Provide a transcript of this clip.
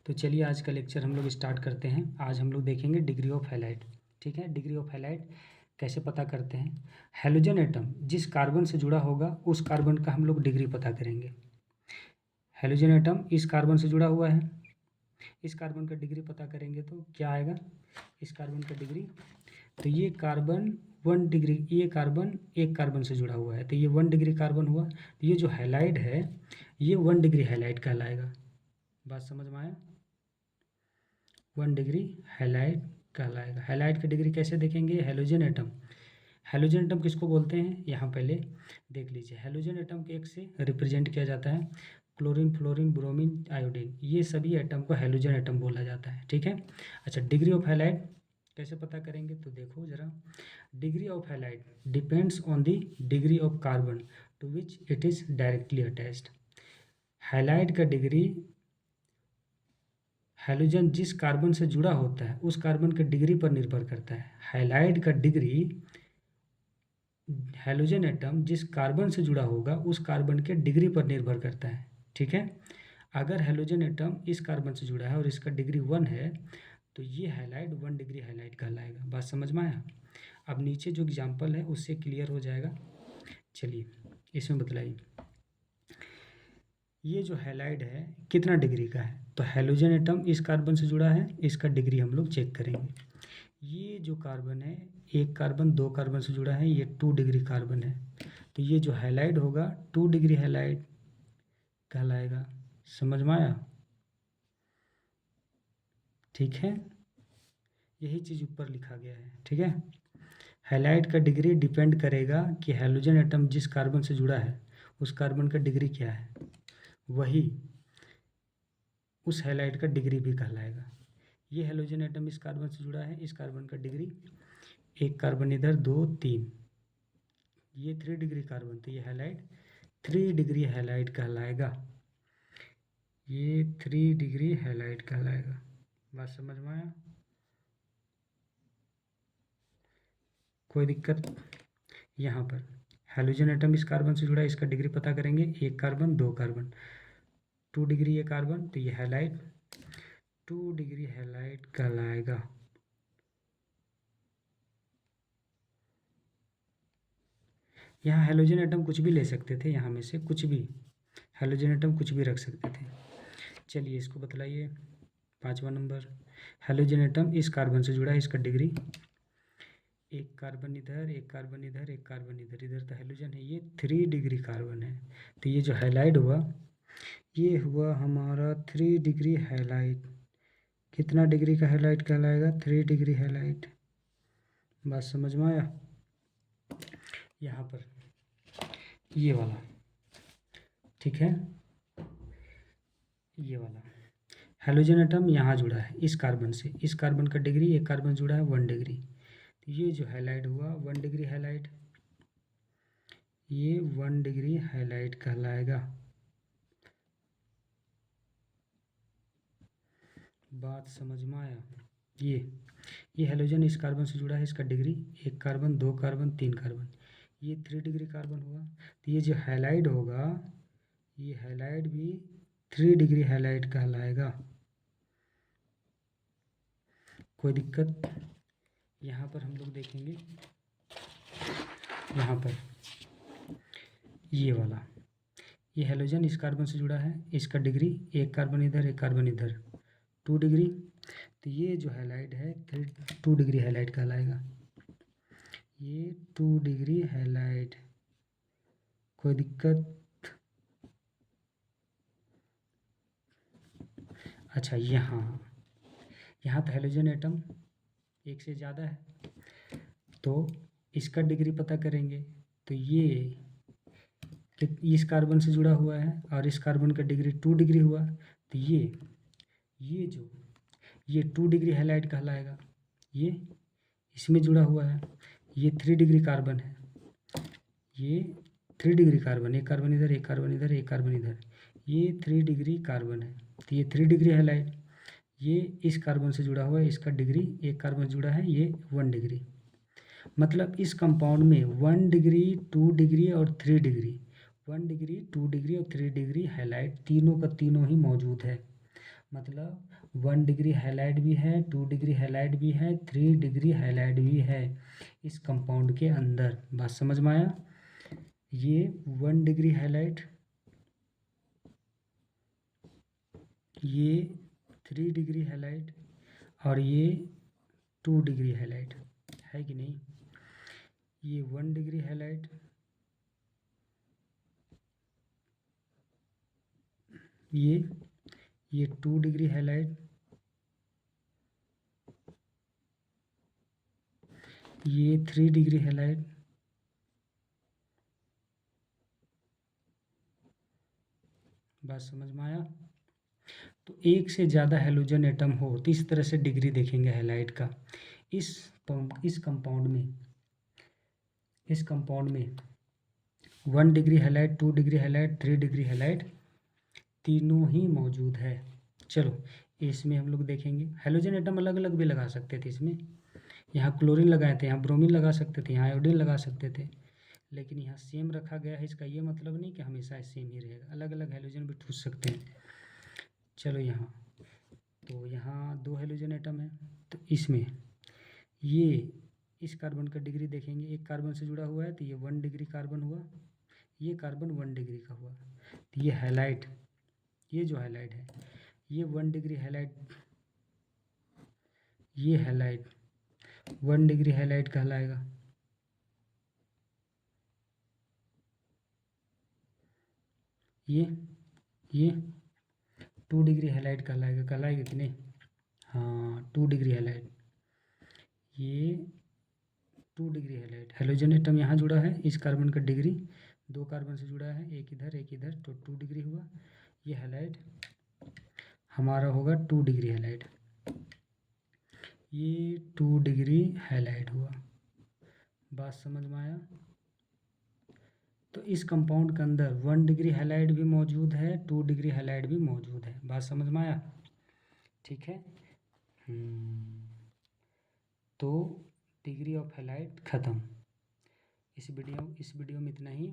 तो चलिए आज का लेक्चर हम लोग स्टार्ट करते हैं। आज हम लोग देखेंगे डिग्री ऑफ हैलाइड। ठीक है, डिग्री ऑफ हैलाइड कैसे पता करते हैं। हैलोजन एटम जिस कार्बन से जुड़ा होगा उस कार्बन का हम लोग डिग्री पता करेंगे। हैलोजन एटम इस कार्बन से जुड़ा हुआ है, इस कार्बन का डिग्री पता करेंगे तो क्या आएगा, इस कार्बन का डिग्री। तो ये कार्बन 1 डिग्री, ये कार्बन एक कार्बन से जुड़ा हुआ है तो ये 1 डिग्री कार्बन हुआ। तो ये जो हैलाइड है ये 1 डिग्री हैलाइड कहलाएगा। बात समझ में आया, 1 डिग्री हैलाइड कहलाएगा। हैलाइड की डिग्री कैसे देखेंगे, हैलोजन एटम। हैलोजन एटम किसको बोलते हैं, यहाँ पहले देख लीजिए। हैलोजन एटम के एक से रिप्रेजेंट किया जाता है क्लोरीन, फ्लोरीन, ब्रोमीन, आयोडीन, ये सभी एटम को हैलोजन एटम बोला जाता है। ठीक है। अच्छा, डिग्री ऑफ हैलाइड कैसे पता करेंगे तो देखो ज़रा। Degree of halide depends on the degree of carbon to which it is directly attached. Halide का डिग्री हैलोजन जिस कार्बन से जुड़ा होता है उस कार्बन के डिग्री पर निर्भर करता है। हैलाइड का डिग्री हैलोजन एटम जिस कार्बन से जुड़ा होगा उस कार्बन के डिग्री पर निर्भर करता है। ठीक है। अगर हैलोजन एटम इस कार्बन से जुड़ा है और इसका डिग्री 1 है तो ये हैलाइड 1 डिग्री हैलाइड कहलाएगा। बात समझ में आया। अब नीचे जो एग्जाम्पल है उससे क्लियर हो जाएगा। चलिए इसमें बतलाइए, ये जो हैलाइड है कितना डिग्री का है। तो हैलोजन एटम इस कार्बन से जुड़ा है, इसका डिग्री हम लोग चेक करेंगे। ये जो कार्बन है, एक कार्बन 2 कार्बन से जुड़ा है, ये 2 डिग्री कार्बन है तो ये जो हैलाइड होगा 2 डिग्री हैलाइड कहलाएगा। समझ में आया। ठीक है, यही चीज़ ऊपर लिखा गया है। ठीक है। हैलाइड का डिग्री डिपेंड करेगा कि हैलोजन एटम जिस कार्बन से जुड़ा है उस कार्बन का डिग्री क्या है, वही उस हैलाइड का डिग्री भी कहलाएगा। ये हैलोजन एटम इस कार्बन से जुड़ा है, इस कार्बन का डिग्री, एक कार्बन इधर, 2 3, ये 3 डिग्री कार्बन तो ये हैलाइड 3 डिग्री हैलाइड कहलाएगा। ये 3 डिग्री हैलाइड कहलाएगा। बात समझ में आया, कोई दिक्कत। यहाँ पर हैलोजन एटम इस कार्बन से जुड़ा है, इसका डिग्री पता करेंगे, एक कार्बन 2 कार्बन, 2 डिग्री ये कार्बन तो ये हैलाइड 2 डिग्री हैलाइड कहलाएगा। यहाँ हैलोजन एटम कुछ भी ले सकते थे, यहाँ में से कुछ भी हैलोजन एटम कुछ भी रख सकते थे। चलिए इसको बतलाइए। 5वां नंबर, हैलोजन एटम इस कार्बन से जुड़ा है, इसका डिग्री, एक कार्बन इधर, एक कार्बन इधर, एक कार्बन इधर, इधर तो हैलोजन है, ये 3 डिग्री कार्बन है तो ये जो हैलाइड हुआ ये हुआ हमारा 3 डिग्री हैलाइड। कितना डिग्री का हैलाइड कहलाएगा, 3 डिग्री हैलाइड। बात समझ में आया। यहाँ पर ये वाला, ठीक है, ये वाला हैलोजन एटम यहाँ जुड़ा है इस कार्बन से, इस कार्बन का डिग्री, एक कार्बन जुड़ा है 1 डिग्री तो ये जो हैलाइड हुआ 1 डिग्री हैलाइड, ये 1 डिग्री हैलाइड कहलाएगा। बात समझ में आया। ये हैलोजन इस कार्बन से जुड़ा है, इसका डिग्री, एक कार्बन, 2 कार्बन, 3 कार्बन, ये 3 डिग्री कार्बन हुआ तो ये जो हैलाइड होगा ये हैलाइड भी 3 डिग्री हैलाइड कहलाएगा। कोई दिक्कत। यहाँ पर हम लोग देखेंगे, यहाँ पर ये वाला, ये हैलोजन इस कार्बन से जुड़ा है, इसका डिग्री, एक कार्बन इधर, एक कार्बन इधर, 2 डिग्री तो ये जो हैलाइड है 2 डिग्री हैलाइड कहलाएगा। ये 2 डिग्री हैलाइड। कोई दिक्कत। अच्छा, यहाँ तो हैलोजन एटम एक से ज़्यादा है तो इसका डिग्री पता करेंगे तो ये इस कार्बन से जुड़ा हुआ है और इस कार्बन का डिग्री 2 डिग्री हुआ तो ये जो ये 2 डिग्री हैलाइड कहलाएगा। ये इसमें जुड़ा हुआ है, ये 3 डिग्री कार्बन है, ये 3 डिग्री कार्बन, एक कार्बन इधर, एक कार्बन इधर, एक कार्बन इधर, ये 3 डिग्री कार्बन है तो ये 3 डिग्री हैलाइड। ये इस कार्बन से जुड़ा हुआ है, इसका डिग्री, एक कार्बन जुड़ा है, ये 1 डिग्री। मतलब इस कंपाउंड में 1 डिग्री, 2 डिग्री और 3 डिग्री, 1 डिग्री, 2 डिग्री और 3 डिग्री हैलाइड तीनों का तीनों ही मौजूद है। मतलब 1 डिग्री हैलाइड भी है, 2 डिग्री हैलाइड भी है, 3 डिग्री हैलाइड भी है इस कंपाउंड के अंदर। बात समझ में आया? ये 1 डिग्री हैलाइड, ये 3 डिग्री हैलाइड और ये 2 डिग्री हैलाइड है कि नहीं? ये 1 डिग्री हैलाइड, ये 2 डिग्री हैलाइड, ये 3 डिग्री हैलाइड, बात समझ में आया? तो एक से ज़्यादा हैलोजन एटम हो तो इस तरह से डिग्री देखेंगे हैलाइड का। इस कंपाउंड में 1 degree halide, 2 degree halide, 3 degree halide तीनों ही मौजूद है। चलो इसमें हम लोग देखेंगे हैलोजन एटम अलग अलग भी लगा सकते थे इसमें। यहाँ क्लोरीन लगाए थे, यहाँ ब्रोमीन लगा सकते थे, यहाँ आयोडीन लगा सकते थे, लेकिन यहाँ सेम रखा गया है। इसका ये मतलब नहीं कि हमेशा सेम ही रहेगा, अलग अलग हैलोजन भी ठूस सकते हैं। चलो यहाँ तो यहाँ 2 हैलोजन एटम है, तो इसमें ये इस कार्बन का डिग्री देखेंगे। एक कार्बन से जुड़ा हुआ है तो ये 1 डिग्री कार्बन हुआ, ये कार्बन 1 डिग्री का हुआ। तो ये हैलाइड, ये जो हैलाइड है ये 1 डिग्री हैलाइड, ये हैलाइड 1 डिग्री हैलाइड कहलाएगा। ये 2 डिग्री हैलाइड कहलाएगा कि नहीं? हाँ 2 डिग्री हैलाइड, ये 2 डिग्री हैलाइड। हैलोजन एटम यहाँ जुड़ा है, इस कार्बन का डिग्री 2 कार्बन से जुड़ा है, एक इधर एक इधर, तो 2 डिग्री हुआ। ये हैलाइड हमारा होगा 2 डिग्री हैलाइड, ये 2 डिग्री हैलाइड हुआ। बात समझ में आया? तो इस कंपाउंड के अंदर 1 डिग्री हैलाइड भी मौजूद है, 2 डिग्री हैलाइड भी मौजूद है। बात समझ में आया? ठीक है। तो डिग्री ऑफ हैलाइड ख़त्म। इस वीडियो में इतना ही।